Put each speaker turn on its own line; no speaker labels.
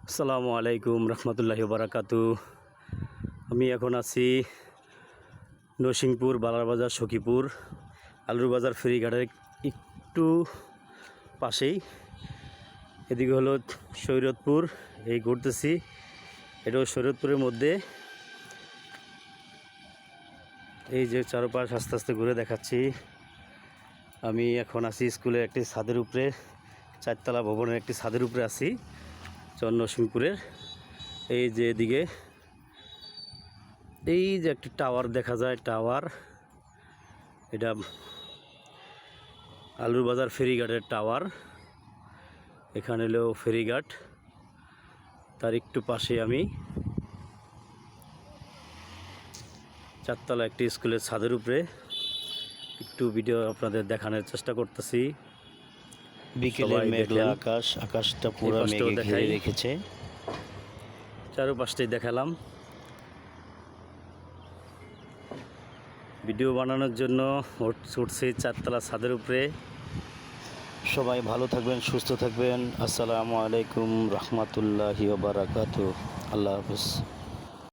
আসসালামু আলাইকুম রহমতুল্লাহি বারাকাতু। আমি এখন আছি নরসিংপুর, বালারবাজার, সখীপুর, আলুর বাজার ফেরিঘাটের একটু পাশেই। এদিকে হলো শরীয়তপুর, এই ঘুরতেছি। এটাও শরীয়তপুরের মধ্যে। এই যে চারপাশ আস্তে আস্তে ঘুরে দেখাচ্ছি। আমি এখন আছি স্কুলের একটি ছাদের উপরে, 4তলা ভবনের একটি ছাদের উপরে আছি নরসিংপুরের। এই যে এদিকে এই যে একটি টাওয়ার দেখা যায়, টাওয়ার, এটা আলুর বাজার ফেরিঘাটের টাওয়ার। এখানে হলো ফেরিঘাট, তার একটু পাশে আমি 4তলা একটি স্কুলের ছাদের উপরে একটু ভিডিও আপনাদের দেখানোর চেষ্টা করতেছি।
বিকেলের মেঘলা আকাশ, আকাশটা পুরো মেঘে ঘিরে রেখেছে।
চারপাশটাই দেখালাম। ভিডিও বানানোর জন্য উঠছি 4তলা ছাদের উপরে।
সবাই ভালো থাকবেন, সুস্থ থাকবেন। আসসালামু আলাইকুম রহমতুল্লাহি ওয়া বারাকাতুহু। আল্লাহ হাফেজ।